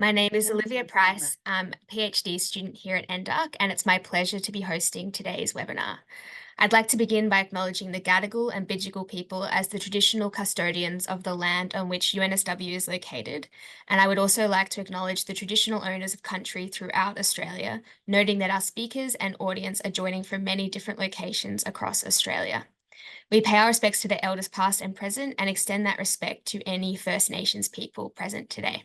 My name is Olivia Price. I'm a PhD student here at NDUC, and it's my pleasure to be hosting today's webinar. I'd like to begin by acknowledging the Gadigal and Bidjigal people as the traditional custodians of the land on which UNSW is located, and I would also like to acknowledge the traditional owners of country throughout Australia, noting that our speakers and audience are joining from many different locations across Australia. We pay our respects to the elders past and present and extend that respect to any First Nations people present today.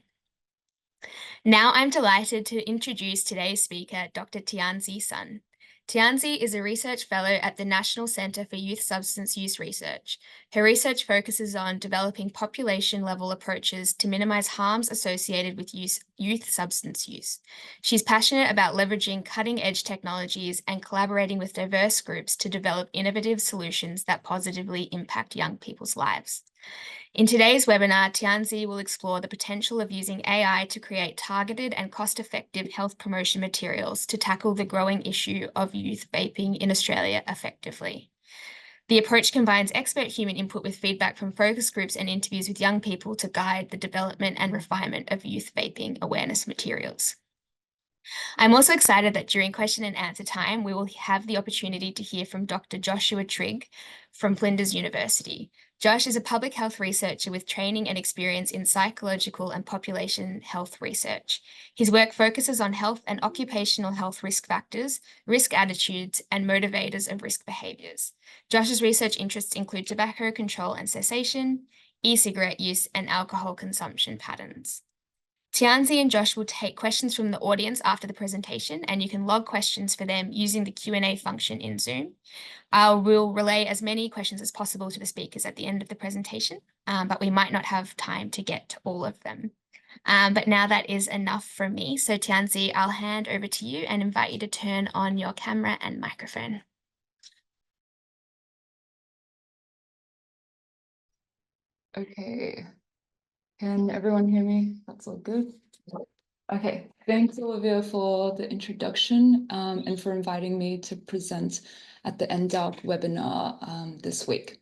Now I'm delighted to introduce today's speaker, Dr. Tianze Sun. Tianze is a research fellow at the National Centre for Youth Substance Use Research. Her research focuses on developing population-level approaches to minimise harms associated with youth substance use. She's passionate about leveraging cutting-edge technologies and collaborating with diverse groups to develop innovative solutions that positively impact young people's lives. In today's webinar, Tianze will explore the potential of using AI to create targeted and cost-effective health promotion materials to tackle the growing issue of youth vaping in Australia effectively. The approach combines expert human input with feedback from focus groups and interviews with young people to guide the development and refinement of youth vaping awareness materials. I'm also excited that during question and answer time, we will have the opportunity to hear from Dr. Joshua Trigg from Flinders University. Josh is a public health researcher with training and experience in psychological and population health research. His work focuses on health and occupational health risk factors, risk attitudes, and motivators of risk behaviours. Josh's research interests include tobacco control and cessation, e-cigarette use, and alcohol consumption patterns. Tianze and Josh will take questions from the audience after the presentation, and you can log questions for them using the Q&A function in Zoom. I will relay as many questions as possible to the speakers at the end of the presentation, but we might not have time to get to all of them. But now that is enough from me. So Tianze, I'll hand over to you and invite you to turn on your camera and microphone. Okay, can everyone hear me? That's all good. Okay, thanks Olivia for the introduction and for inviting me to present at the NDUC webinar this week.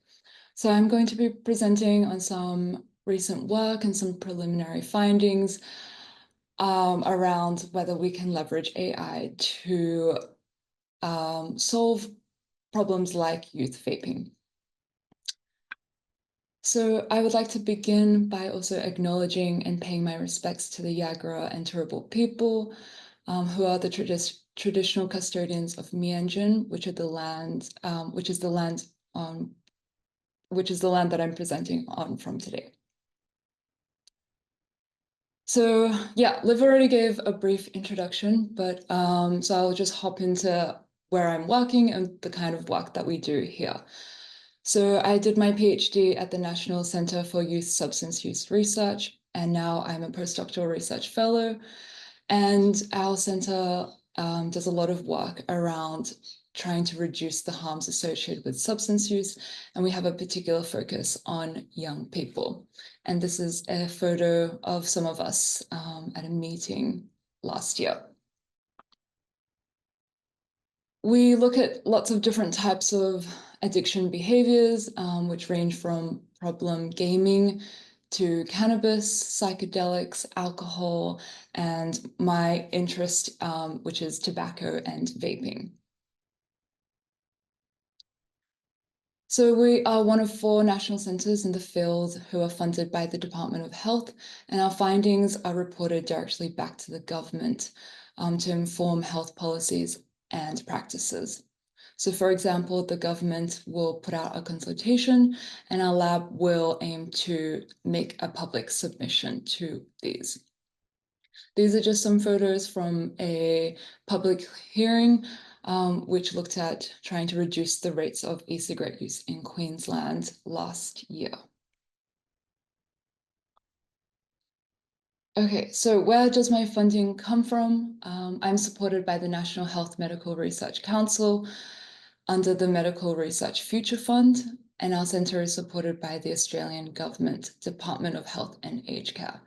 So I'm going to be presenting on some recent work and some preliminary findings around whether we can leverage AI to solve problems like youth vaping. So I would like to begin by also acknowledging and paying my respects to the Yagara and Turrbal people, who are the traditional custodians of Mianjin, which is the land that I'm presenting on from today. So yeah, Liv already gave a brief introduction, but so I'll just hop into where I'm working and the kind of work that we do here. So I did my PhD at the National Centre for Youth Substance Use Research, and now I'm a postdoctoral research fellow. And our centre does a lot of work around trying to reduce the harms associated with substance use, and we have a particular focus on young people. And this is a photo of some of us at a meeting last year. We look at lots of different types of addiction behaviors, which range from problem gaming to cannabis, psychedelics, alcohol, and my interest, which is tobacco and vaping. So we are one of 4 national centres in the field who are funded by the Department of Health, and our findings are reported directly back to the government to inform health policies and practices. So for example, the government will put out a consultation and our lab will aim to make a public submission to these. These are just some photos from a public hearing which looked at trying to reduce the rates of e-cigarette use in Queensland last year. Okay, so where does my funding come from? I'm supported by the National Health Medical Research Council under the Medical Research Future Fund, and our centre is supported by the Australian Government Department of Health and Aged Care.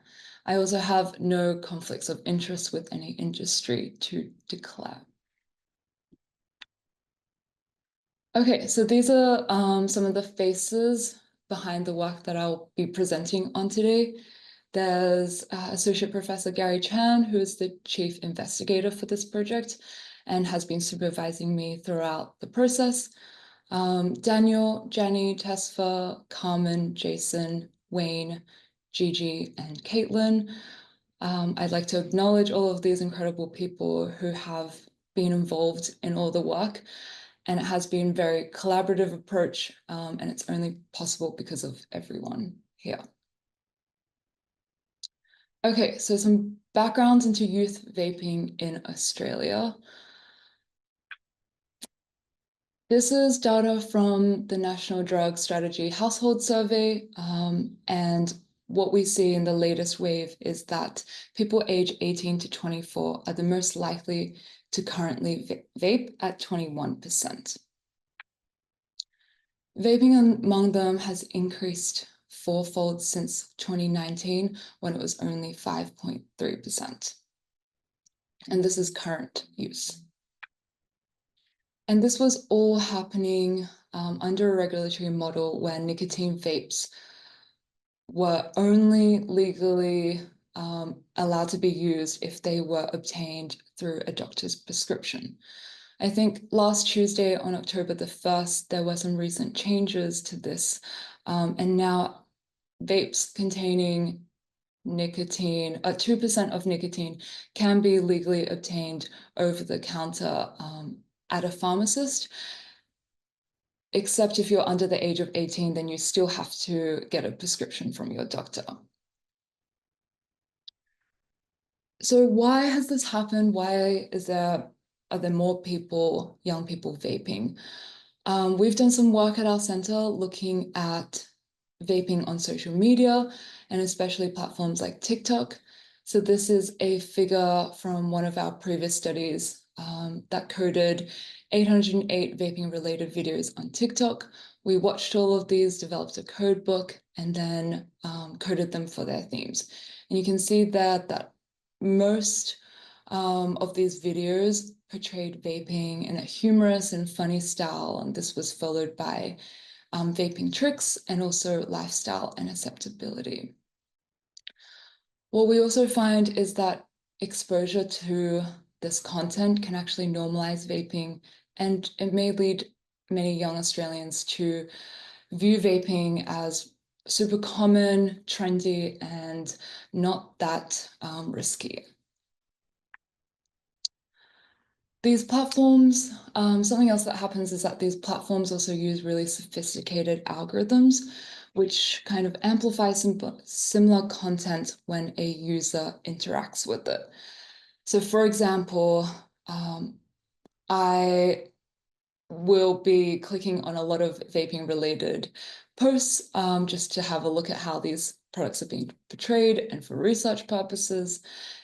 I also have no conflicts of interest with any industry to declare. Okay, so these are some of the faces behind the work that I'll be presenting on today. There's Associate Professor Gary Chan, who is the chief investigator for this project and has been supervising me throughout the process. Daniel, Jenny, Tesfa, Carmen, Jason, Wayne, Gigi, and Caitlin. I'd like to acknowledge all of these incredible people who have been involved in all the work, and it has been a very collaborative approach, and it's only possible because of everyone here. Okay, so some backgrounds into youth vaping in Australia. This is data from the National Drug Strategy Household Survey, and what we see in the latest wave is that people age 18 to 24 are the most likely to currently vape at 21%. Vaping among them has increased fourfold since 2019, when it was only 5.3%. And this is current use. And this was all happening under a regulatory model where nicotine vapes were only legally allowed to be used if they were obtained through a doctor's prescription. I think last Tuesday on October the 1st, there were some recent changes to this, and now vapes containing nicotine, 2% of nicotine, can be legally obtained over the counter at a pharmacist. Except if you're under the age of 18, then you still have to get a prescription from your doctor. So why has this happened? Why are there more people, young people vaping? We've done some work at our center looking at vaping on social media, and especially platforms like TikTok. So this is a figure from one of our previous studies that coded 808 vaping-related videos on TikTok. We watched all of these, developed a code book, and then coded them for their themes. And you can see there that most of these videos portrayed vaping in a humorous and funny style, and this was followed by vaping tricks and also lifestyle and acceptability. What we also find is that exposure to this content can actually normalize vaping, and it may lead many young Australians to view vaping as super common, trendy, and not that risky. These platforms, something else that happens is that these platforms also use really sophisticated algorithms, which kind of amplify some similar content when a user interacts with it. So for example, I will be clicking on a lot of vaping related posts just to have a look at how these products are being portrayed and for research purposes.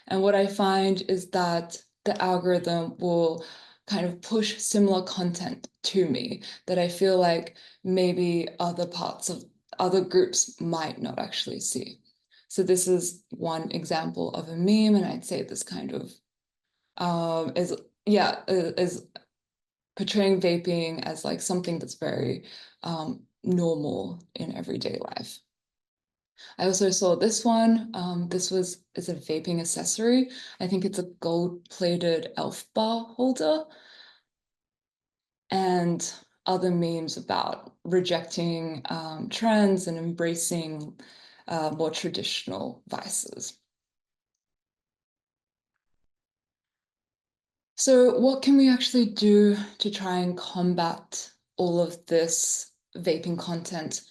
And what I find is that the algorithm will kind of push similar content to me that I feel like maybe other parts of other groups might not actually see. So this is one example of a meme, and I'd say this kind of is portraying vaping as like something that's very normal in everyday life. I also saw this one. This is a vaping accessory. I think it's a gold-plated elf bar holder. And other memes about rejecting trends and embracing more traditional vices. So what can we actually do to try and combat all of this vaping content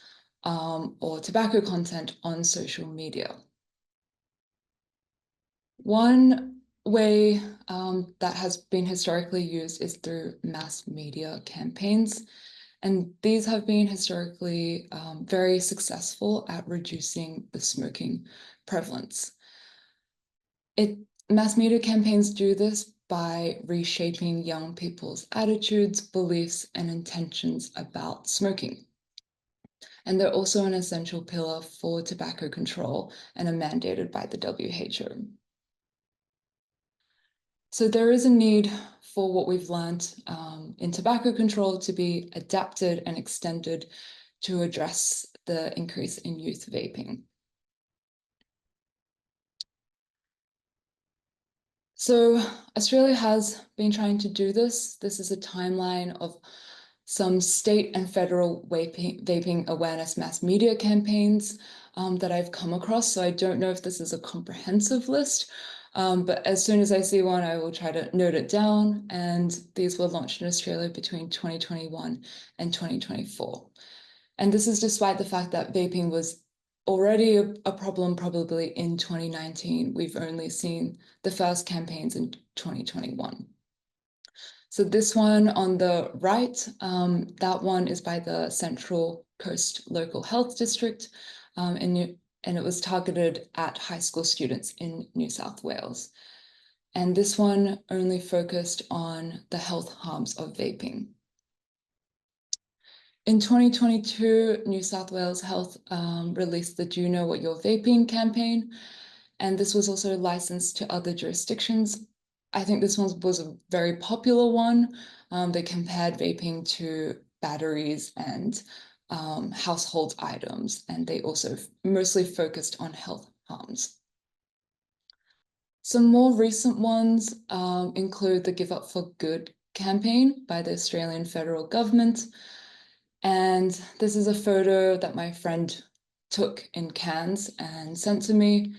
or tobacco content on social media? One way that has been historically used is through mass media campaigns. And these have been historically very successful at reducing the smoking prevalence. Mass media campaigns do this by reshaping young people's attitudes, beliefs, and intentions about smoking. And they're also an essential pillar for tobacco control and are mandated by the WHO. So there is a need for what we've learned in tobacco control to be adapted and extended to address the increase in youth vaping. So Australia has been trying to do this. This is a timeline of some state and federal vaping awareness mass media campaigns that I've come across. So I don't know if this is a comprehensive list, but as soon as I see one, I will try to note it down. And these were launched in Australia between 2021 and 2024. And this is despite the fact that vaping was already a problem probably in 2019. We've only seen the first campaigns in 2021. So this one on the right, that one is by the Central Coast Local Health District, and it was targeted at high school students in New South Wales. And this one only focused on the health harms of vaping. In 2022, New South Wales Health released the Do You Know What You're Vaping campaign, and this was also licensed to other jurisdictions. I think this one was a very popular one. They compared vaping to batteries and household items, and they also mostly focused on health harms. Some more recent ones include the Give Up for Good campaign by the Australian federal government. And this is a photo that my friend took in Cairns and sent to me.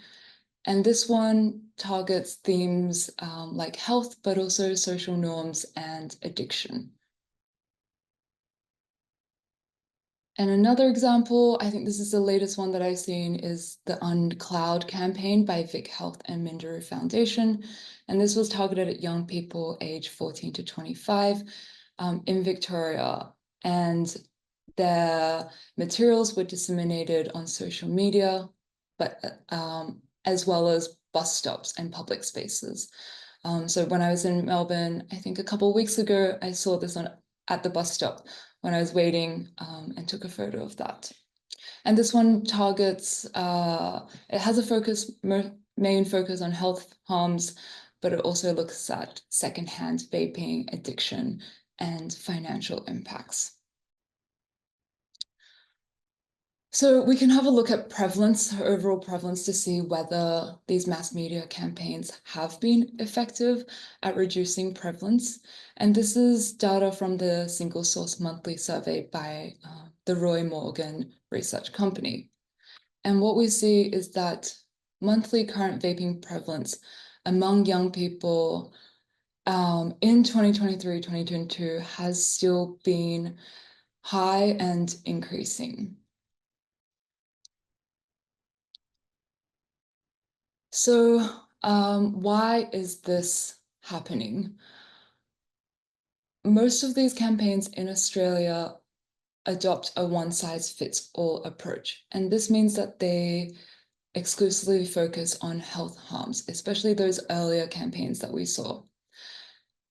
And this one targets themes like health, but also social norms and addiction. And another example, I think this is the latest one that I've seen, is the Uncloud campaign by Vic Health and Minderoo Foundation. And this was targeted at young people aged 14 to 25 in Victoria. And their materials were disseminated on social media, but as well as bus stops and public spaces. So when I was in Melbourne, I think a couple of weeks ago, I saw this at the bus stop when I was waiting and took a photo of that. And this one targets, it has a main focus on health harms, but it also looks at secondhand vaping, addiction, and financial impacts. So we can have a look at prevalence, overall prevalence, to see whether these mass media campaigns have been effective at reducing prevalence. And this is data from the single source monthly survey by the Roy Morgan Research Company. And what we see is that monthly current vaping prevalence among young people in 2023, 2022 has still been high and increasing. So why is this happening? Most of these campaigns in Australia adopt a one-size-fits-all approach. And this means that they exclusively focus on health harms, especially those earlier campaigns that we saw.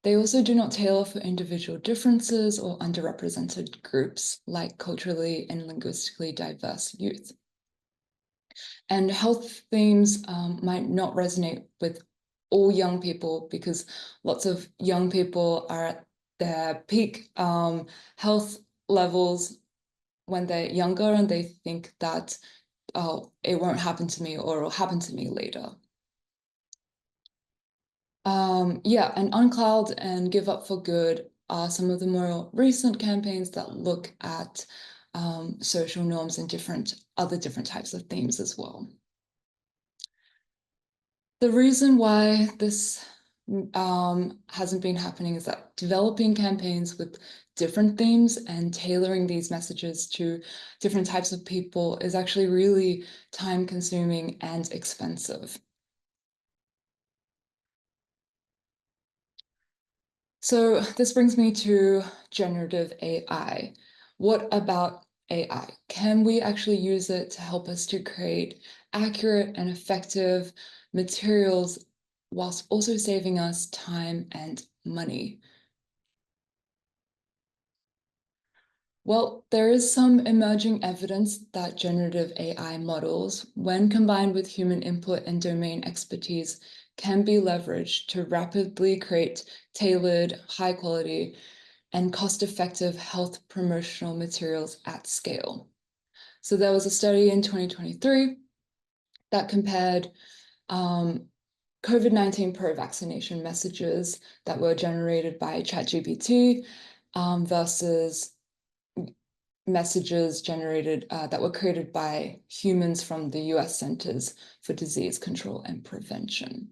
They also do not tailor for individual differences or underrepresented groups, like culturally and linguistically diverse youth. And health themes might not resonate with all young people because lots of young people are at their peak health levels when they're younger, and they think that, oh, it won't happen to me, or it'll happen to me later. Yeah, and Uncloud and Give Up for Good are some of the more recent campaigns that look at social norms and other different types of themes as well. The reason why this hasn't been happening is that developing campaigns with different themes and tailoring these messages to different types of people is actually really time-consuming and expensive. So this brings me to generative AI. What about AI? Can we actually use it to help us to create accurate and effective materials whilst also saving us time and money? Well, there is some emerging evidence that generative AI models, when combined with human input and domain expertise, can be leveraged to rapidly create tailored, high quality, and cost-effective health promotional materials at scale. So there was a study in 2023 that compared COVID-19 pro-vaccination messages that were generated by ChatGPT versus messages generated that were created by humans from the US Centers for Disease Control and Prevention.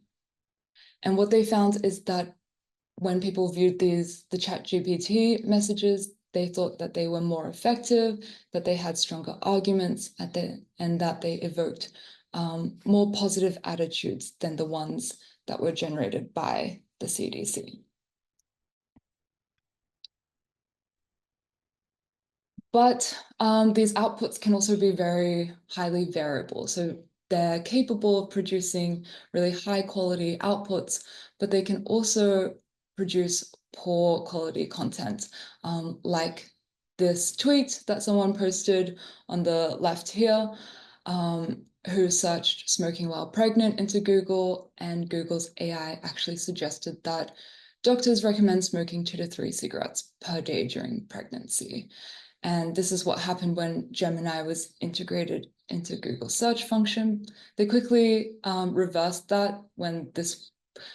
And what they found is that when people viewed the ChatGPT messages, they thought that they were more effective, that they had stronger arguments, and that they evoked more positive attitudes than the ones that were generated by the CDC. But these outputs can also be very highly variable. So they're capable of producing really high quality outputs, but they can also produce poor quality content, like this tweet that someone posted on the left here, who searched smoking while pregnant into Google, and Google's AI actually suggested that doctors recommend smoking 2 to 3 cigarettes per day during pregnancy. And this is what happened when Gemini was integrated into Google search function. They quickly reversed that when this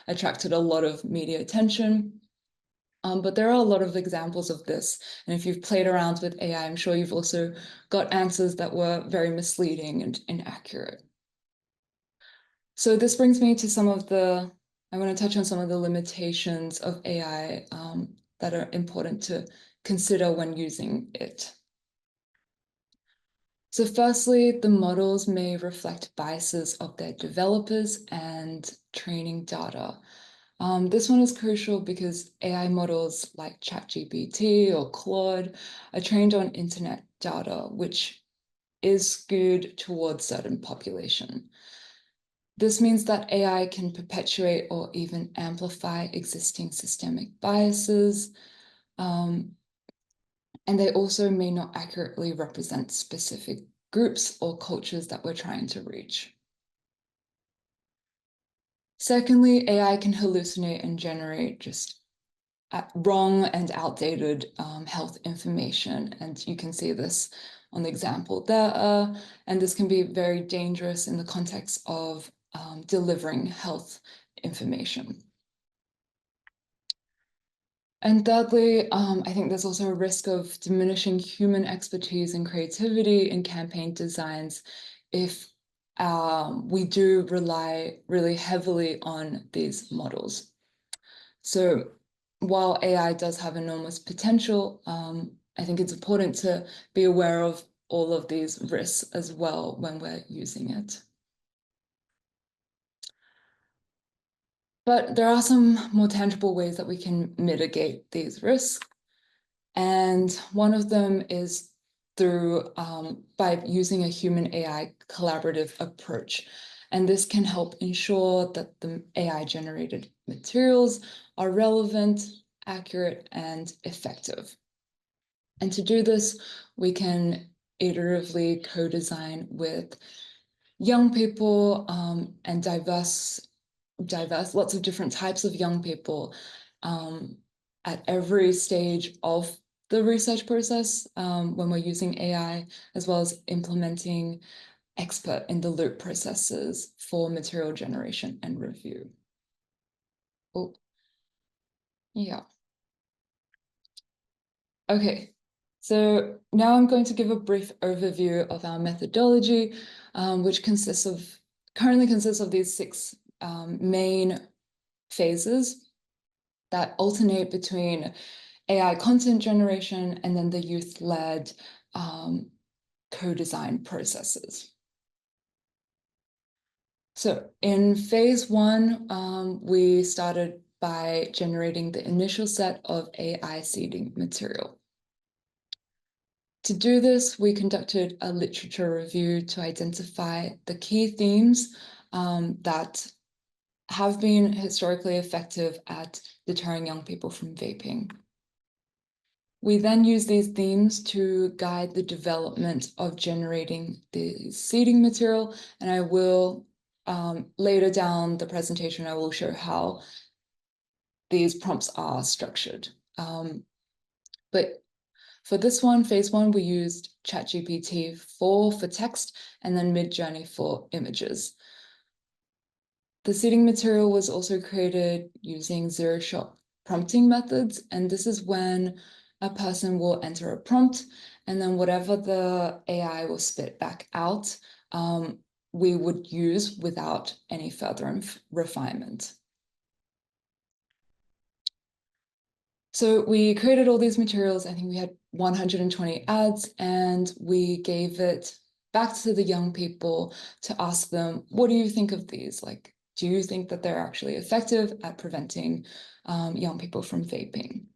attracted a lot of media attention. But there are a lot of examples of this. And if you've played around with AI, I'm sure you've also got answers that were very misleading and inaccurate. So this brings me to I want to touch on some of the limitations of AI that are important to consider when using it. So firstly, the models may reflect biases of their developers and training data. This one is crucial because AI models like ChatGPT or Claude are trained on internet data, which is skewed towards certain population. This means that AI can perpetuate or even amplify existing systemic biases, and they also may not accurately represent specific groups or cultures that we're trying to reach. Secondly, AI can hallucinate and generate just wrong and outdated health information. And you can see this on the example there. And this can be very dangerous in the context of delivering health information. And thirdly, I think there's also a risk of diminishing human expertise and creativity in campaign designs if we do rely really heavily on these models. So while AI does have enormous potential, I think it's important to be aware of all of these risks as well when we're using it. But there are some more tangible ways that we can mitigate these risks. And one of them is through by using a human AI collaborative approach. And this can help ensure that the AI generated materials are relevant, accurate, and effective. And to do this, we can iteratively co-design with young people and lots of different types of young people at every stage of the research process when we're using AI, as well as implementing expert in the loop processes for material generation and review. Oh, yeah. Okay, so now I'm going to give a brief overview of our methodology, which currently consists of these 6 main phases that alternate between AI content generation and then the youth-led co-design processes. So in phase 1, we started by generating the initial set of AI seeding material. To do this, we conducted a literature review to identify the key themes that have been historically effective at deterring young people from vaping. We then use these themes to guide the development of generating the seeding material, and I will later down the presentation, I will show how these prompts are structured. But for this one, phase 1, we used ChatGPT 4 for text and then Midjourney for images. The seeding material was also created using zero-shot prompting methods, and this is when a person will enter a prompt, and then whatever the AI will spit back out, we would use without any further refinement. So we created all these materials. I think we had 120 ads, and we gave it back to the young people to ask them, what do you think of these? Like, do you think that they're actually effective at preventing young people from vaping?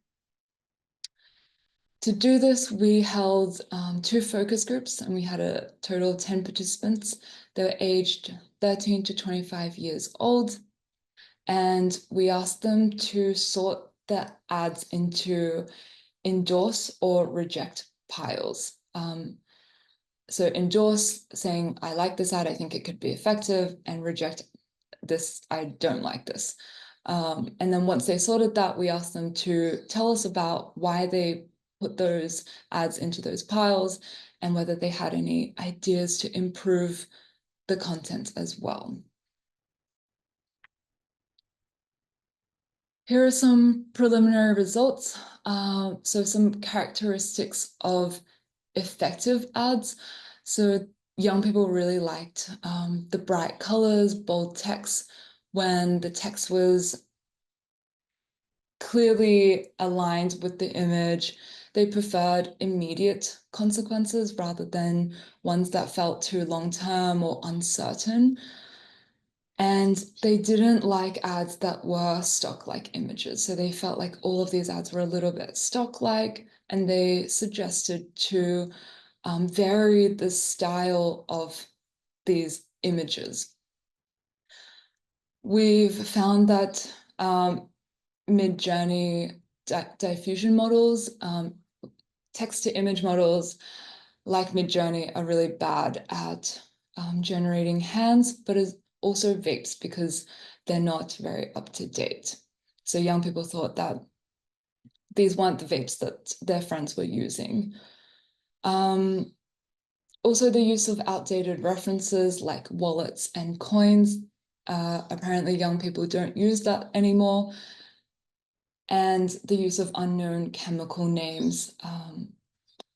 To do this, we held 2 focus groups, and we had a total of 10 participants. They were aged 13 to 25 years old, and we asked them to sort the ads into endorse or reject piles. So endorse, saying, I like this ad, I think it could be effective, and reject this, I don't like this. And then once they sorted that, we asked them to tell us about why they put those ads into those piles and whether they had any ideas to improve the content as well. Here are some preliminary results. So some characteristics of effective ads. So young people really liked the bright colors, bold text. When the text was clearly aligned with the image, they preferred immediate consequences rather than ones that felt too long-term or uncertain. And they didn't like ads that were stock-like images. So they felt like all of these ads were a little bit stock-like, and they suggested to vary the style of these images. We've found that mid-journey diffusion models, text-to-image models like Midjourney are really bad at generating hands, but also vapes because they're not very up to date. So young people thought that these weren't the vapes that their friends were using. Also, the use of outdated references like wallets and coins. Apparently, young people don't use that anymore. And the use of unknown chemical names,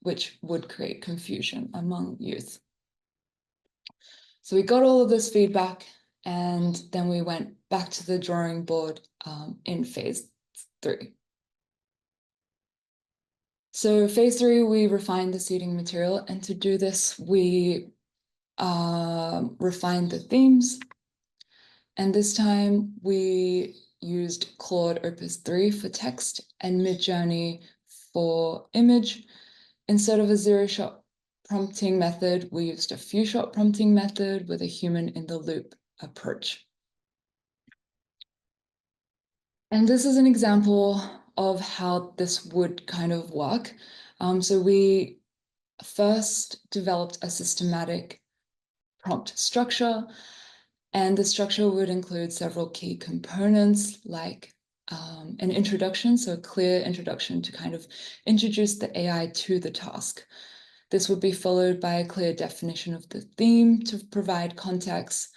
which would create confusion among youth. So we got all of this feedback, and then we went back to the drawing board in phase 3. So phase 3, we refined the seeding material, and to do this, we refined the themes. And this time we used Claude Opus 3 for text and Midjourney for image. Instead of a zero-shot prompting method, we used a few-shot prompting method with a human-in-the-loop approach. And this is an example of how this would kind of work. So we first developed a systematic prompt structure, and the structure would include several key components like an introduction, so a clear introduction to kind of introduce the AI to the task. This would be followed by a clear definition of the theme to provide context,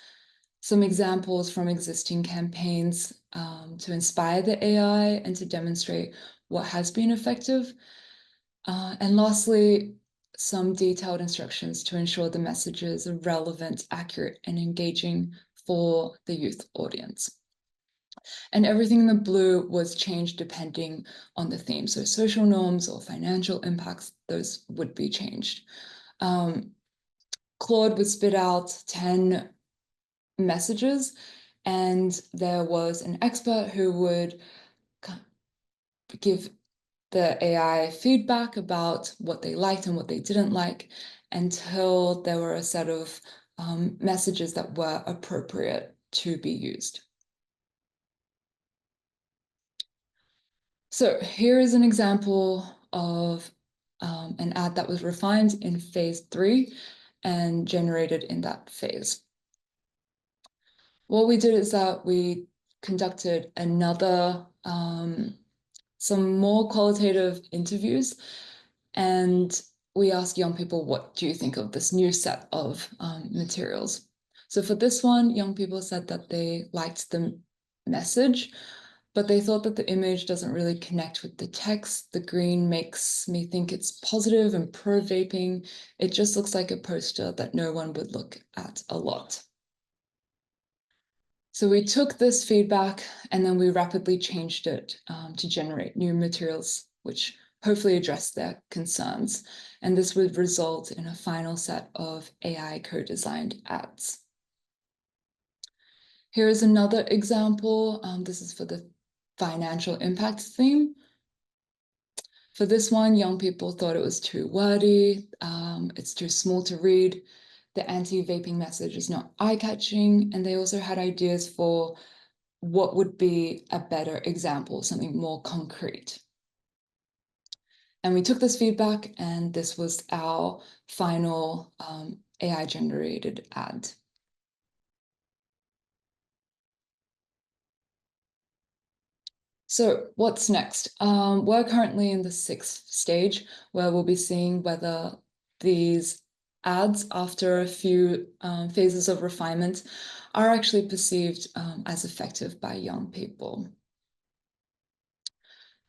some examples from existing campaigns to inspire the AI and to demonstrate what has been effective. And lastly, some detailed instructions to ensure the messages are relevant, accurate, and engaging for the youth audience. And everything in the blue was changed depending on the theme. So social norms or financial impacts, those would be changed. Claude would spit out 10 messages, and there was an expert who would give the AI feedback about what they liked and what they didn't like until there were a set of messages that were appropriate to be used. So here is an example of an ad that was refined in phase 3 and generated in that phase. What we did is that we conducted another, some more qualitative interviews, and we asked young people, what do you think of this new set of materials? So for this one, young people said that they liked the message, but they thought that the image doesn't really connect with the text. The green makes me think it's positive and pro-vaping. It just looks like a poster that no one would look at a lot. So we took this feedback and then we rapidly changed it to generate new materials, which hopefully address their concerns. And this would result in a final set of AI co-designed ads. Here is another example. This is for the financial impact theme. For this one, young people thought it was too wordy, it's too small to read, the anti-vaping message is not eye-catching, and they also had ideas for what would be a better example, something more concrete. And we took this feedback, and this was our final AI-generated ad. So what's next? We're currently in the 6th stage, where we'll be seeing whether these ads, after a few phases of refinement, are actually perceived as effective by young people.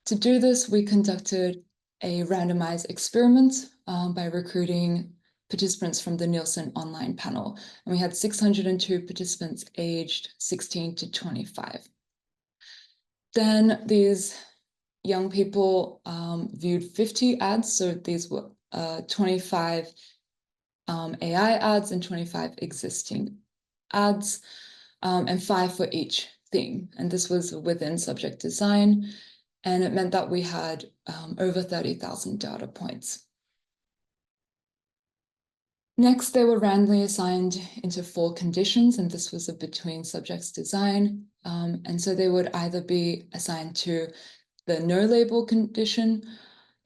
To do this, we conducted a randomized experiment by recruiting participants from the Nielsen online panel. And we had 602 participants aged 16 to 25. Then these young people viewed 50 ads. So these were 25 AI ads and 25 existing ads, and 5 for each theme. And this was within subject design. And it meant that we had over 30,000 data points. Next, they were randomly assigned into 4 conditions, and this was a between subjects design. And so they would either be assigned to the no label condition,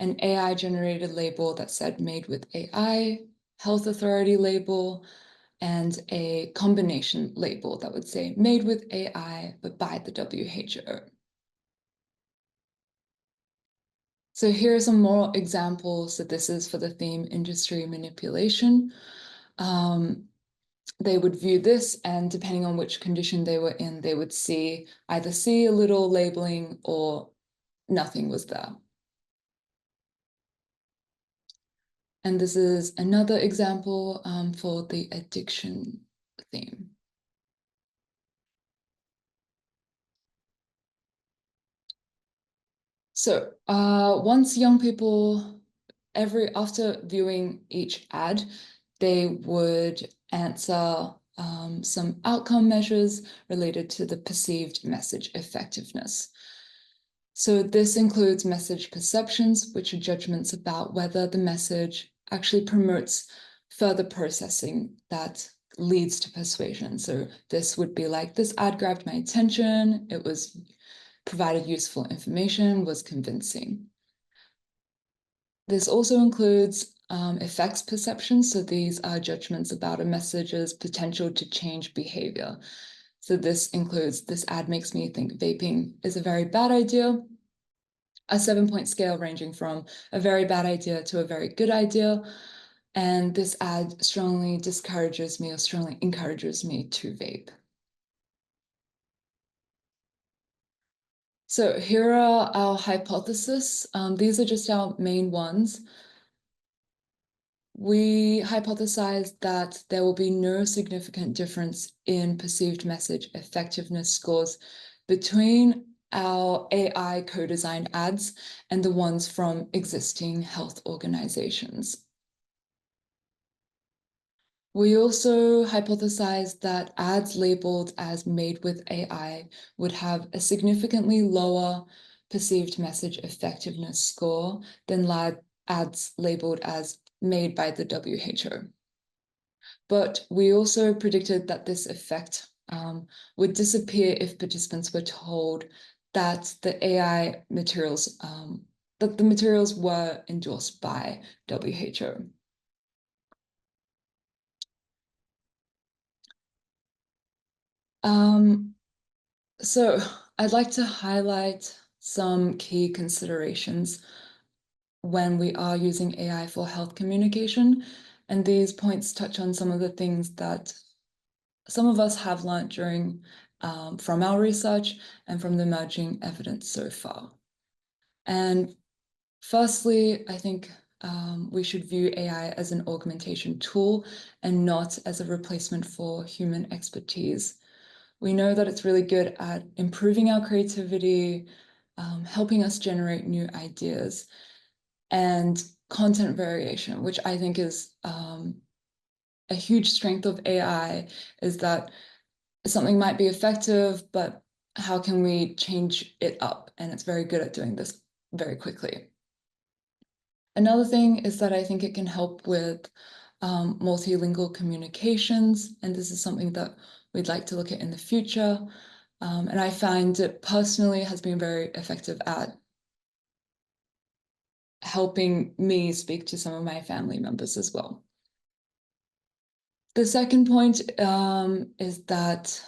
an AI generated label that said made with AI, health authority label, and a combination label that would say made with AI, but by the WHO. So here are some more examples that this is for the theme industry manipulation. They would view this, and depending on which condition they were in, they would either see a little labeling or nothing was there. And this is another example for the addiction theme. So once young people, after viewing each ad, they would answer some outcome measures related to the perceived message effectiveness. So this includes message perceptions, which are judgments about whether the message actually promotes further processing that leads to persuasion. So this would be like, this ad grabbed my attention, it was provided useful information, was convincing. This also includes effects perceptions. So these are judgments about a message's potential to change behavior. So this includes, this ad makes me think vaping is a very bad idea. A 7-point scale ranging from a very bad idea to a very good idea. And this ad strongly discourages me or strongly encourages me to vape. So here are our hypotheses. These are just our main ones. We hypothesized that there will be no significant difference in perceived message effectiveness scores between our AI co-designed ads and the ones from existing health organizations. We also hypothesized that ads labeled as made with AI would have a significantly lower perceived message effectiveness score than ads labeled as made by the WHO. But we also predicted that this effect would disappear if participants were told that the AI materials, that the materials were endorsed by WHO. So I'd like to highlight some key considerations when we are using AI for health communication. And these points touch on some of the things that some of us have learned during from our research and from the emerging evidence so far. And firstly, I think we should view AI as an augmentation tool and not as a replacement for human expertise. We know that it's really good at improving our creativity, helping us generate new ideas, and content variation, which I think is a huge strength of AI, is that something might be effective, but how can we change it up? And it's very good at doing this very quickly. Another thing is that I think it can help with multilingual communications, and this is something that we'd like to look at in the future. And I find it personally has been very effective at helping me speak to some of my family members as well. The second point is that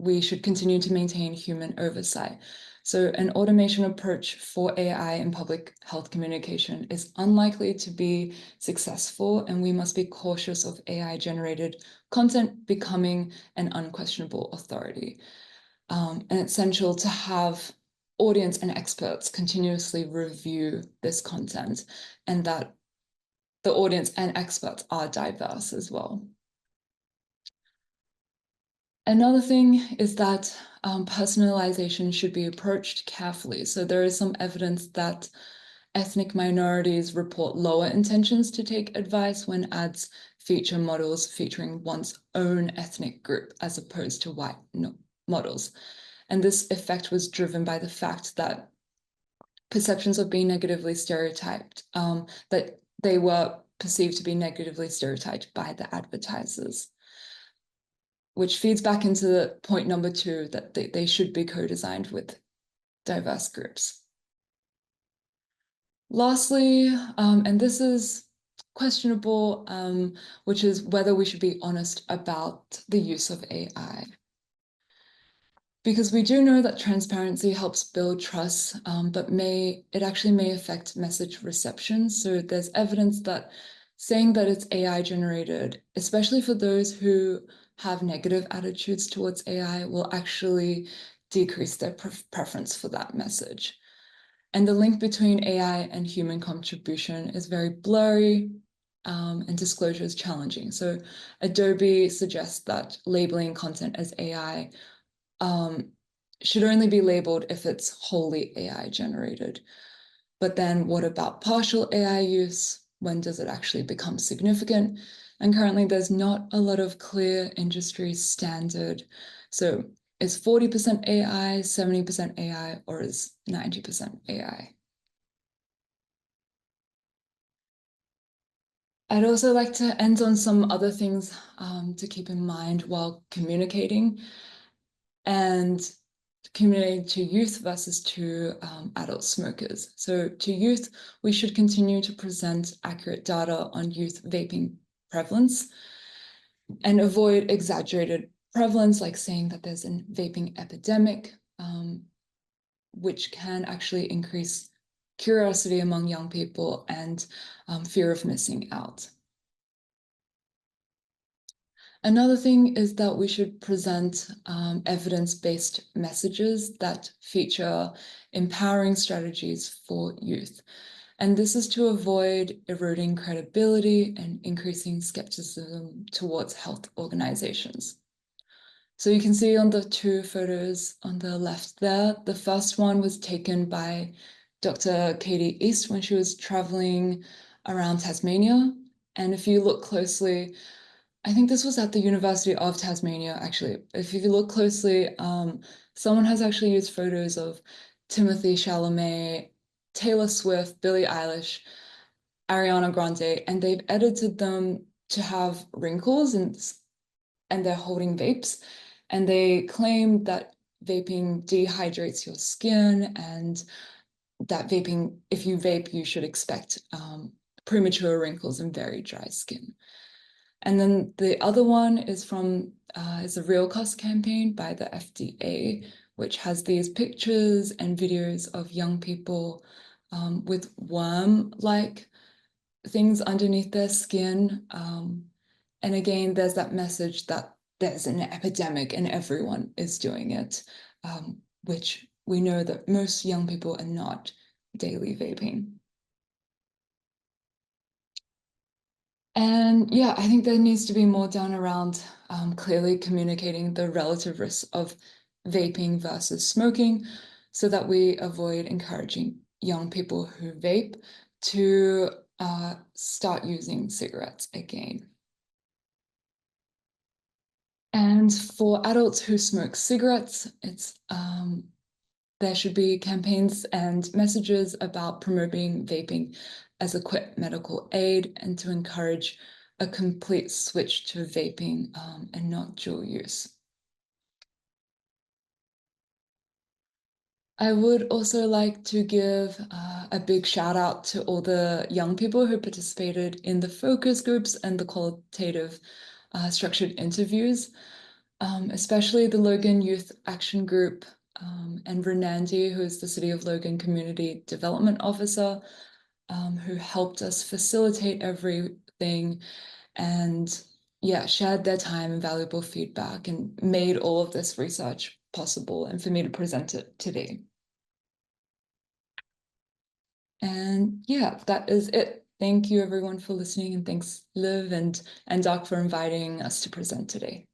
we should continue to maintain human oversight. So an automation approach for AI in public health communication is unlikely to be successful, and we must be cautious of AI-generated content becoming an unquestionable authority. And it's essential to have audience and experts continuously review this content, and that the audience and experts are diverse as well. Another thing is that personalization should be approached carefully. So there is some evidence that ethnic minorities report lower intentions to take advice when ads feature models featuring one's own ethnic group as opposed to white models. And this effect was driven by the fact that perceptions of being negatively stereotyped, that they were perceived to be negatively stereotyped by the advertisers, which feeds back into the point number 2, that they should be co-designed with diverse groups. Lastly, and this is questionable, which is whether we should be honest about the use of AI. Because we do know that transparency helps build trust, but it actually may affect message reception. So there's evidence that saying that it's AI generated, especially for those who have negative attitudes towards AI, will actually decrease their preference for that message. And the link between AI and human contribution is very blurry, and disclosure is challenging. So Adobe suggests that labeling content as AI should only be labeled if it's wholly AI generated. But then what about partial AI use? When does it actually become significant? And currently there's not a lot of clear industry standard. So is 40% AI, 70% AI, or is 90% AI? I'd also like to end on some other things to keep in mind while communicating, and communicating to youth versus to adult smokers. So to youth, we should continue to present accurate data on youth vaping prevalence and avoid exaggerated prevalence, like saying that there's a vaping epidemic, which can actually increase curiosity among young people and fear of missing out. Another thing is that we should present evidence-based messages that feature empowering strategies for youth. And this is to avoid eroding credibility and increasing skepticism towards health organizations. So you can see on the 2 photos on the left there, the first one was taken by Dr. Katie East when she was traveling around Tasmania. And if you look closely, I think this was at the University of Tasmania, actually. If you look closely, someone has actually used photos of Timothée Chalamet, Taylor Swift, Billie Eilish, Ariana Grande, and they've edited them to have wrinkles and they're holding vapes. And they claim that vaping dehydrates your skin, and that vaping, if you vape, you should expect premature wrinkles and very dry skin. And then the other one is from is a real cost campaign by the FDA, which has these pictures and videos of young people with worm-like things underneath their skin. And again, there's that message that there's an epidemic and everyone is doing it, which we know that most young people are not daily vaping. And yeah, I think there needs to be more done around clearly communicating the relative risks of vaping versus smoking so that we avoid encouraging young people who vape to start using cigarettes again. And for adults who smoke cigarettes, there should be campaigns and messages about promoting vaping as a quick medical aid and to encourage a complete switch to vaping and not dual use. I would also like to give a big shout out to all the young people who participated in the focus groups and the qualitative structured interviews, especially the Logan Youth Action Group and Renandi, who is the City of Logan Community Development Officer, who helped us facilitate everything and shared their time and valuable feedback and made all of this research possible and for me to present it today. And yeah, that is it. Thank you everyone for listening, and thanks Liv and Doc for inviting us to present today.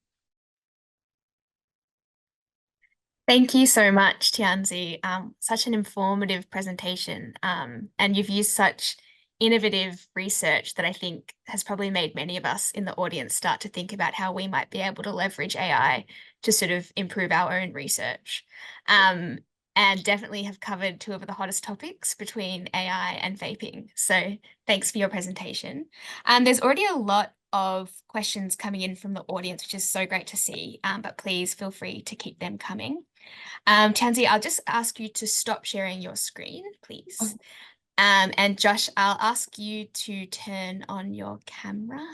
Thank you so much, Tianze. Such an informative presentation, and you've used such innovative research that I think has probably made many of us in the audience start to think about how we might be able to leverage AI to sort of improve our own research. And definitely have covered two of the hottest topics between AI and vaping. So thanks for your presentation. There's already a lot of questions coming in from the audience, which is so great to see, but please feel free to keep them coming. Tianze, I'll just ask you to stop sharing your screen, please. Oh. And Josh, I'll ask you to turn on your camera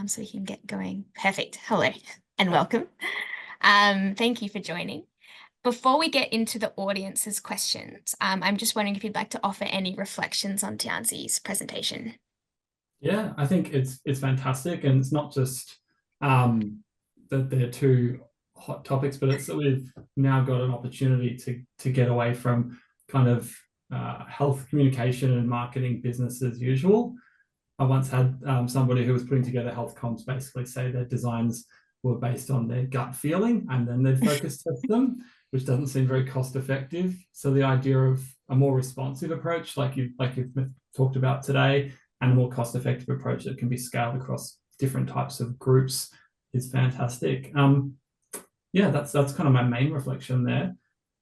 so we can get going. Perfect. Hello and welcome. Thank you for joining. Before we get into the audience's questions, I'm just wondering if you'd like to offer any reflections on Tianze's presentation. Yeah, I think it's fantastic, and it's not just that they're two hot topics, but it's that we've now got an opportunity to get away from kind of health communication and marketing business as usual. I once had somebody who was putting together health comms basically say their designs were based on their gut feeling, and then they'd focus test them, which doesn't seem very cost effective. So the idea of a more responsive approach, like you've talked about today, and a more cost effective approach that can be scaled across different types of groups is fantastic. Yeah, that's kind of my main reflection there.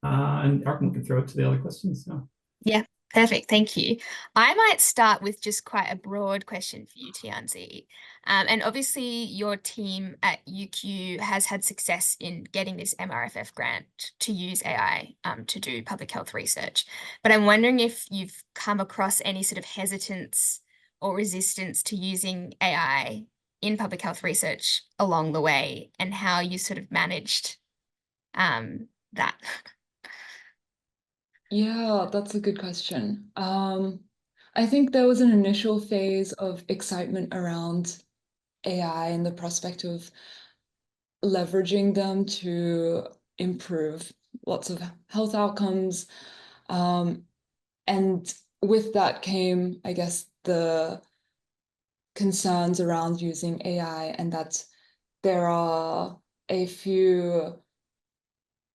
And Eric can throw it to the other questions now. Yeah, perfect. Thank you. I might start with just quite a broad question for you, Tianze. And obviously your team at UQ has had success in getting this MRFF grant to use AI to do public health research. But I'm wondering if you've come across any sort of hesitance or resistance to using AI in public health research along the way, and how you sort of managed that. Yeah, that's a good question. I think there was an initial phase of excitement around AI and the prospect of leveraging them to improve lots of health outcomes. And with that came, I guess, the concerns around using AI, and that there are a few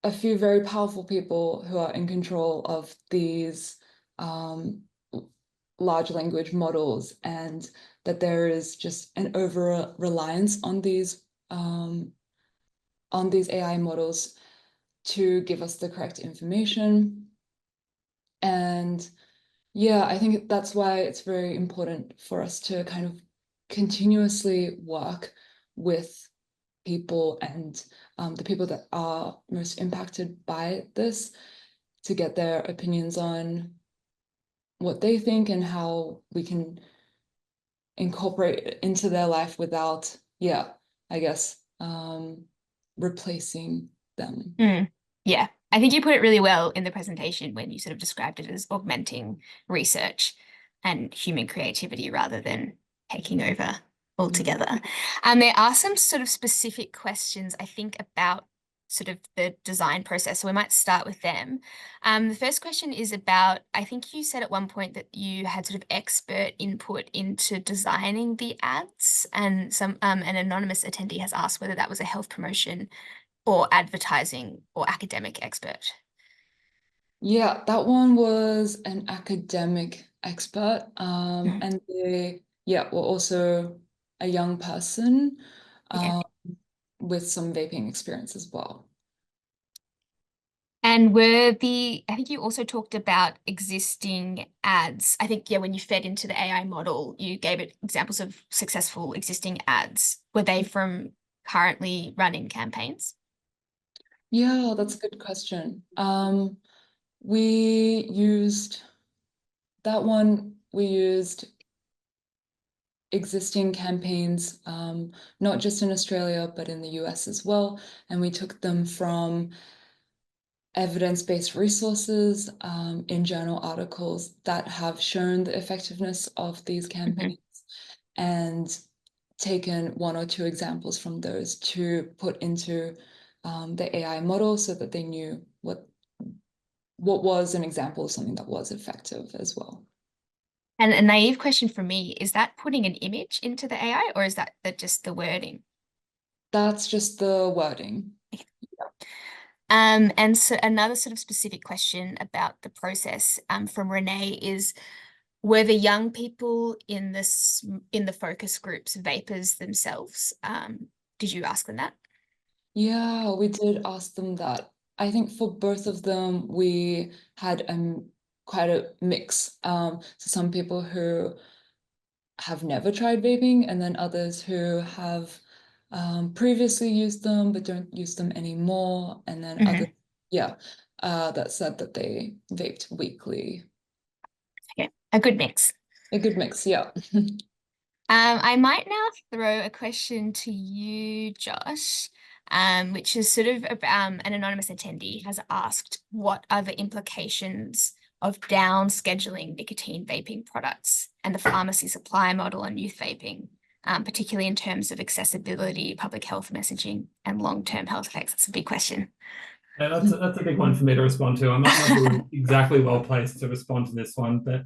very powerful people who are in control of these large language models, and that there is just an over reliance on these AI models to give us the correct information. And yeah, I think that's why it's very important for us to kind of continuously work with people and the people that are most impacted by this, to get their opinions on what they think and how we can incorporate it into their life without, I guess, replacing them. Yeah, I think you put it really well in the presentation when you sort of described it as augmenting research and human creativity rather than taking over altogether. There are some sort of specific questions, I think, about sort of the design process. So we might start with them. The first question is about, I think you said at one point that you had sort of expert input into designing the ads, and an anonymous attendee has asked whether that was a health promotion or advertising or academic expert. Yeah, that one was an academic expert, and they, were also a young person Okay. with some vaping experience as well. And I think you also talked about existing ads. I think, when you fed into the AI model, you gave it examples of successful existing ads. Were they from currently running campaigns? Yeah, that's a good question. We used that one, we used existing campaigns, not just in Australia, but in the US as well. And we took them from evidence-based resources in journal articles that have shown the effectiveness of these campaigns and taken one or two examples from those to put into the AI model so that they knew what was an example of something that was effective as well. And a naive question for me, is that putting an image into the AI, or is that just the wording? That's just the wording. And so another sort of specific question about the process from Renee is, were the young people in the focus groups vapers themselves? Did you ask them that? Yeah, we did ask them that. I think for both of them, we had quite a mix. So some people who have never tried vaping, and then others who have previously used them but don't use them anymore, and then others, that said that they vaped weekly. Okay, a good mix. A good mix, yeah. I might now throw a question to you, Josh, which is sort of an anonymous attendee has asked, what are the implications of down scheduling nicotine vaping products and the pharmacy supply model on youth vaping, particularly in terms of accessibility, public health messaging, and long-term health effects? That's a big question. Yeah, that's a big one for me to respond to. I might not be exactly well placed to respond to this one, but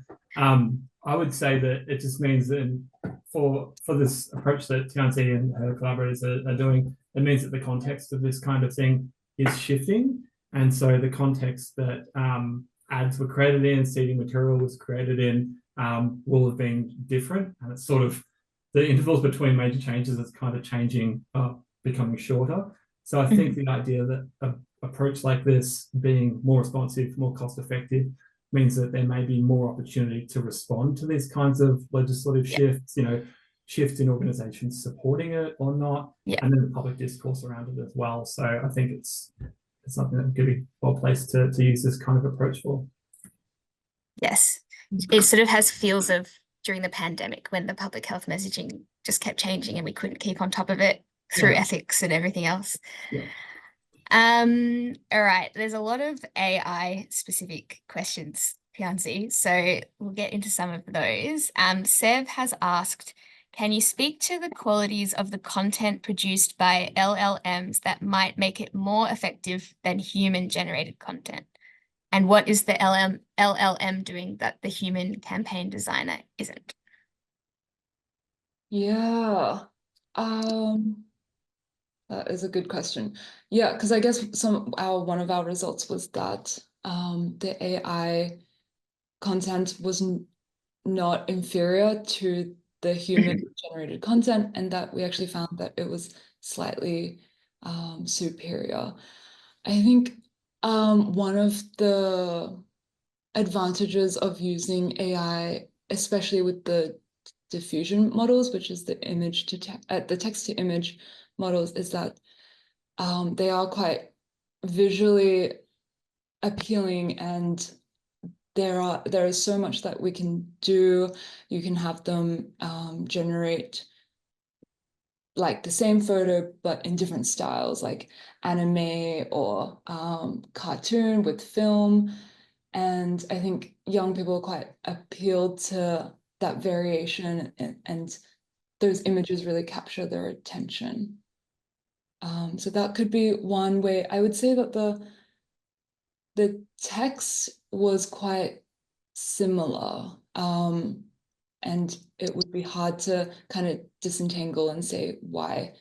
I would say that it just means that for this approach that Tianze and her collaborators are doing, it means that the context of this kind of thing is shifting. And so the context that ads were created in, seeding material was created in, will have been different. And it's sort of the intervals between major changes is kind of changing, becoming shorter. So I think the idea that an approach like this being more responsive, more cost effective, means that there may be more opportunity to respond to these kinds of legislative shifts, shifts in organizations supporting it or not, and then the public discourse around it as well. So I think it's something that could be well placed to use this kind of approach for. Yes, it sort of has feels of during the pandemic when the public health messaging just kept changing and we couldn't keep on top of it through ethics and everything else. All right, there's a lot of AI specific questions, Tianze, so we'll get into some of those. Sev has asked, can you speak to the qualities of the content produced by LLMs that might make it more effective than human generated content? And what is the LLM doing that the human campaign designer isn't? Yeah. That is a good question. Yeah, because I guess one of our results was that the AI content was not inferior to the human generated content, and that we actually found that it was slightly superior. I think one of the advantages of using AI, especially with the diffusion models, which is the text to image models, is that they are quite visually appealing, and there is so much that we can do. You can have them generate like the same photo but in different styles, like anime or cartoon with film. And I think young people are quite appealed to that variation and those images really capture their attention. So that could be one way. I would say that the text was quite similar, and it would be hard to kind of disentangle and say why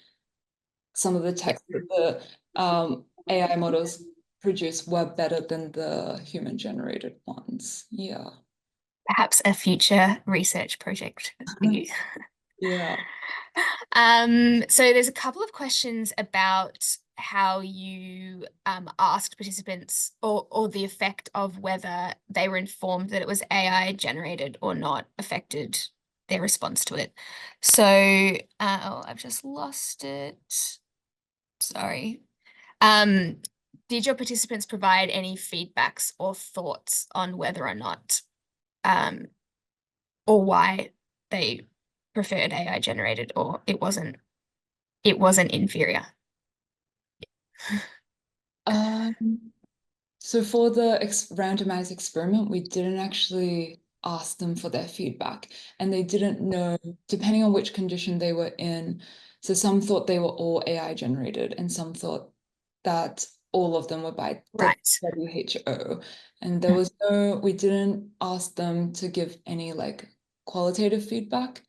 some of the text that the AI models produce were better than the human generated ones. Yeah. Perhaps a future research project for you. Yeah. So there's a couple of questions about how you asked participants or the effect of whether they were informed that it was AI generated or not affected their response to it. So, oh, I've just lost it. Sorry. Did your participants provide any feedbacks or thoughts on whether or not or why they preferred AI generated or it wasn't inferior? So for the randomized experiment, we didn't actually ask them for their feedback, and they didn't know, depending on which condition they were in. So some thought they were all AI generated, and some thought that all of them were by the Right. WHO. And there was we didn't ask them to give any like qualitative feedback.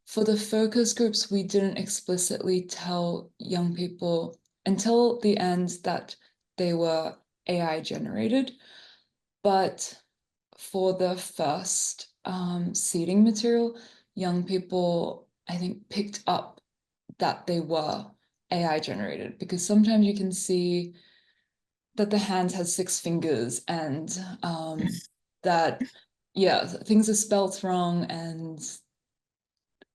For the focus groups, we didn't explicitly tell young people until the end that they were AI generated. But for the first seeding material, young people, I think, picked up that they were AI generated, because sometimes you can see that the hand has 6 fingers and that, yeah, things are spelt wrong and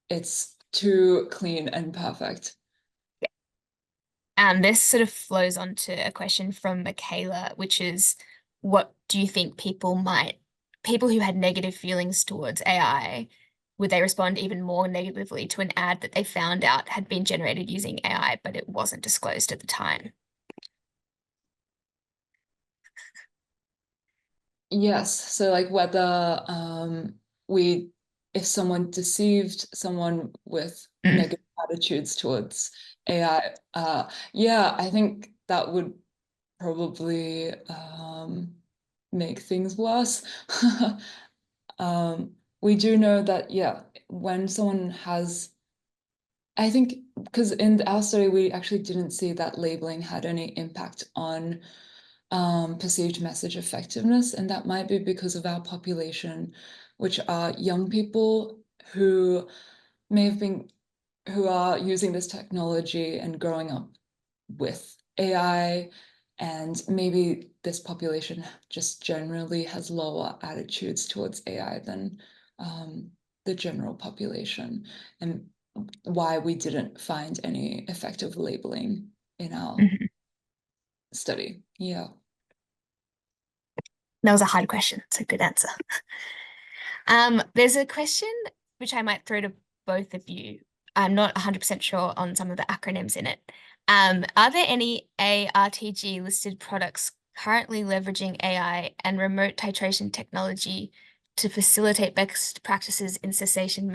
it's too clean and perfect. This sort of flows onto a question from Michaela, which is, what do you think people who had negative feelings towards AI, would they respond even more negatively to an ad that they found out had been generated using AI, but it wasn't disclosed at the time? Yes, so like whether if someone deceived someone with negative attitudes towards AI, yeah, I think that would probably make things worse. We do know that, yeah, when someone has, I think, because in our study, we actually didn't see that labeling had any impact on perceived message effectiveness, and that might be because of our population, which are young people who are using this technology and growing up with AI, and maybe this population just generally has lower attitudes towards AI than the general population, and why we didn't find any effective labeling in our study. Yeah. That was a hard question. It's a good answer. There's a question which I might throw to both of you. I'm not 100% sure on some of the acronyms in it. Are there any ARTG listed products currently leveraging AI and remote titration technology to facilitate best practices in cessation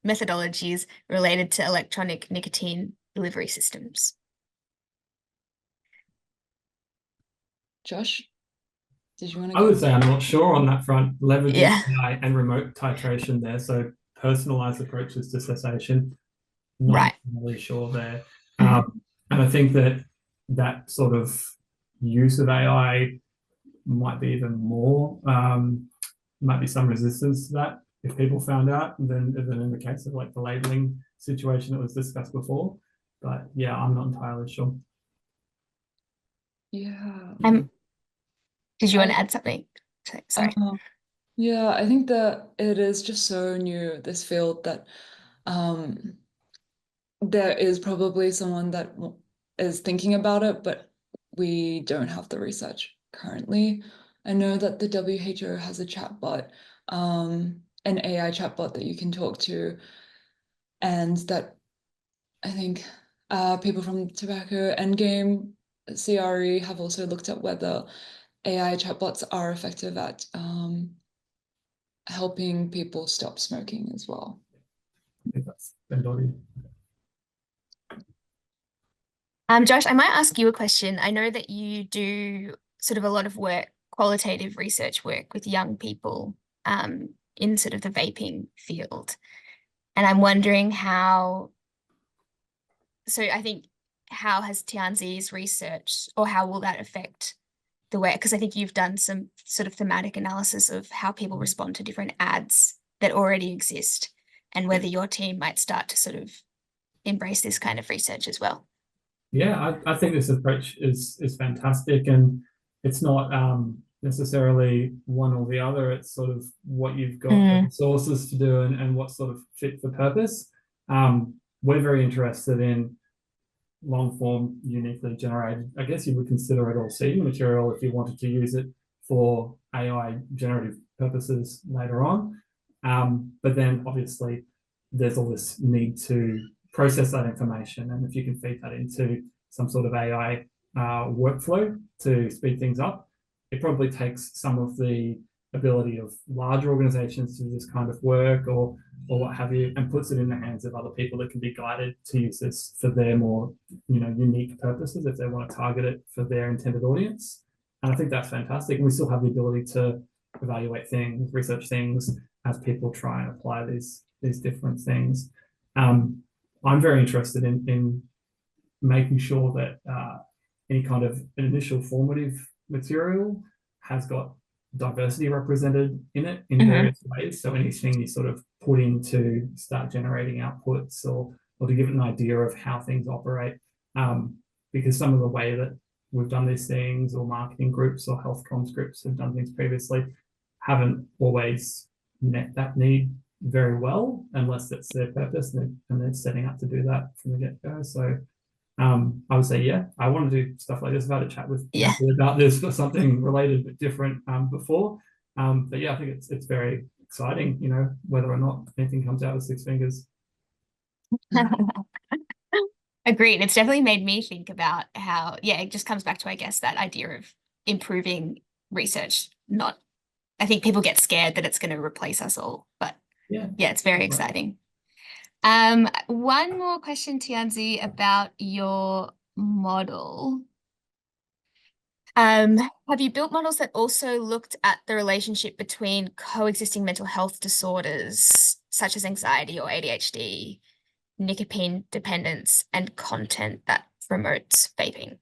methodologies related to electronic nicotine delivery systems? Josh, did you want to I go? would say I'm not sure on that front. Leveraging Yeah. AI and remote titration there, so personalized approaches to cessation. Not Right. really sure there. And I think that sort of use of AI might be even more, might be some resistance to that if people found out than in the case of like the labeling situation that was discussed before. But yeah, I'm not entirely sure. Yeah. Did you want to add something? Sorry. Yeah, I think that it is just so new, this field, that there is probably someone that is thinking about it, but we don't have the research currently. I know that the WHO has a chatbot, an AI chatbot that you can talk to, and that I think people from Tobacco Endgame CRE have also looked at whether AI chatbots are effective at helping people stop smoking as well. I think embodied. Josh, I might ask you a question. I know that you do sort of a lot of work, qualitative research work with young people in sort of the vaping field. And I'm wondering how has Tianze's research, or how will that affect the way, because I think you've done some sort of thematic analysis of how people respond to different ads that already exist, and whether your team might start to sort of embrace this kind of research as well. Yeah, I think this approach is fantastic, and it's not necessarily one or the other. It's sort of what you've got the resources to do and what's sort of fit for purpose. We're very interested in long form, uniquely generated. I guess you would consider it all seeding material if you wanted to use it for AI generative purposes later on. But then obviously there's all this need to process that information, and if you can feed that into some sort of AI workflow to speed things up, it probably takes some of the ability of larger organizations to do this kind of work or what have you, and puts it in the hands of other people that can be guided to use this for their more unique purposes if they want to target it for their intended audience. And I think that's fantastic. And we still have the ability to evaluate things, research things as people try and apply these different things. I'm very interested in making sure that any kind of initial formative material has got diversity represented in it in various ways. So anything you sort of put in to start generating outputs or to give it an idea of how things operate, because some of the way that we've done these things, or marketing groups or health comms groups have done things previously, haven't always met that need very well, unless that's their purpose and they're setting up to do that from the get-go. So I would say, yeah, I want to do stuff like this. I've had a chat with people about this for something related but different before. But yeah, I think it's very exciting, whether or not anything comes out of six fingers. Agreed. It's definitely made me think about how, it just comes back to, I guess, that idea of improving research. I think people get scared that it's going to replace us all, but yeah, it's very exciting. One more question, Tianze, about your model. Have you built models that also looked at the relationship between coexisting mental health disorders, such as anxiety or ADHD, nicotine dependence, and content that promotes vaping?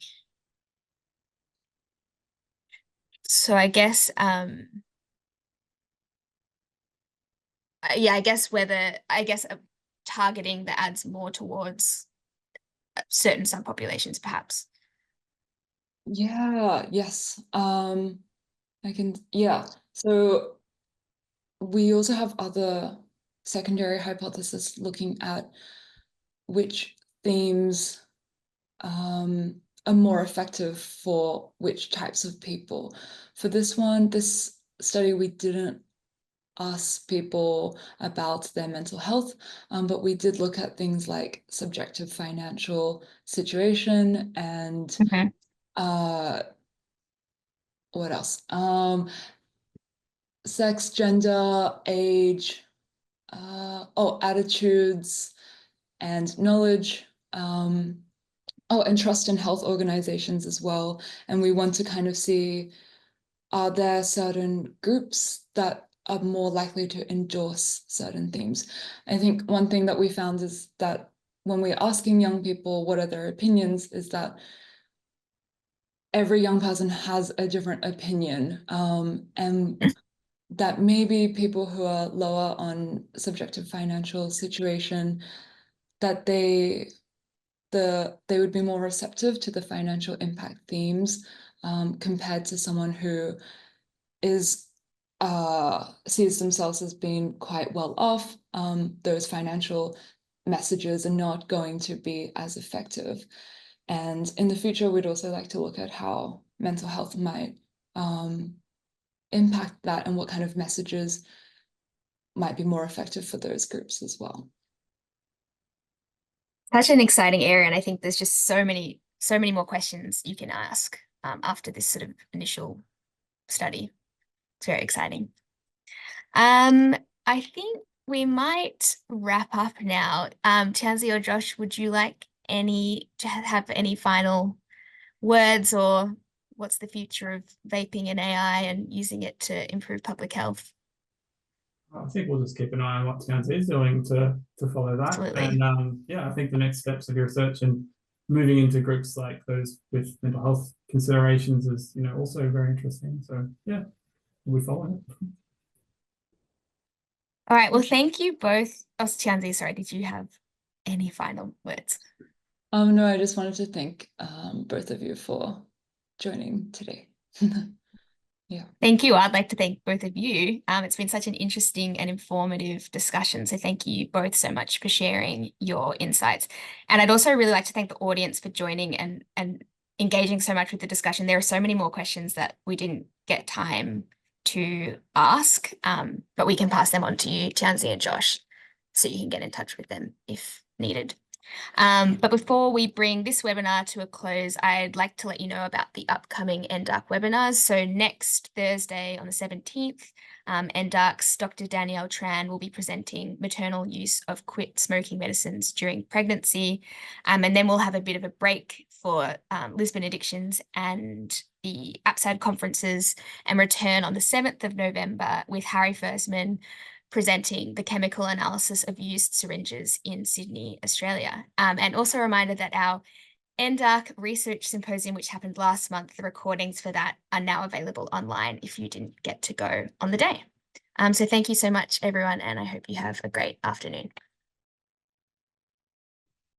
So I guess, targeting the ads more towards certain subpopulations, perhaps. Yes. So we also have other secondary hypotheses looking at which themes are more effective for which types of people. For this study, we didn't ask people about their mental health, but we did look at things like subjective financial situation and what else? Sex, gender, age, attitudes and knowledge, and trust in health organizations as well. And we want to kind of see, are there certain groups that are more likely to endorse certain themes? I think one thing that we found is that when we're asking young people what are their opinions, is that every young person has a different opinion, and that maybe people who are lower on subjective financial situation, that they would be more receptive to the financial impact themes, compared to someone who sees themselves as being quite well off. Those financial messages are not going to be as effective. And in the future, we'd also like to look at how mental health might impact that, and what kind of messages might be more effective for those groups as well. Such an exciting area, and I think there's just so many more questions you can ask after this sort of initial study. It's very exciting. I think we might wrap up now. Tianze or Josh, would you like to have any final words, or what's the future of vaping and AI and using it to improve public health? I think we'll just keep an eye on what Tianze is doing to follow that. Absolutely. And yeah, I think the next steps of your research and moving into groups like those with mental health considerations is, also very interesting. So yeah, we'll be following it. All right. Well, thank you both. Oh, Tianze, sorry, did you have any final words? No, I just wanted to thank both of you for joining today. Yeah. Thank you. I'd like to thank both of you. It's been such an interesting and informative discussion. So thank you both so much for sharing your insights. And I'd also really like to thank the audience for joining and engaging so much with the discussion. There are so many more questions that we didn't get time to ask, but we can pass them on to you, Tianze and Josh, so you can get in touch with them if needed. But before we bring this webinar to a close, I'd like to let you know about the upcoming NDARC webinars. So next Thursday on the 17th, NDARC's Dr. Danielle Tran will be presenting maternal use of quit smoking medicines during pregnancy. And then we'll have a bit of a break for Lisbon Addictions and the APSAD conferences, and return on the 7th of November with Harry Fersman presenting the chemical analysis of used syringes in Sydney, Australia. And also a reminder that our NDARC research symposium, which happened last month, the recordings for that are now available online if you didn't get to go on the day. So thank you so much, everyone, and I hope you have a great afternoon.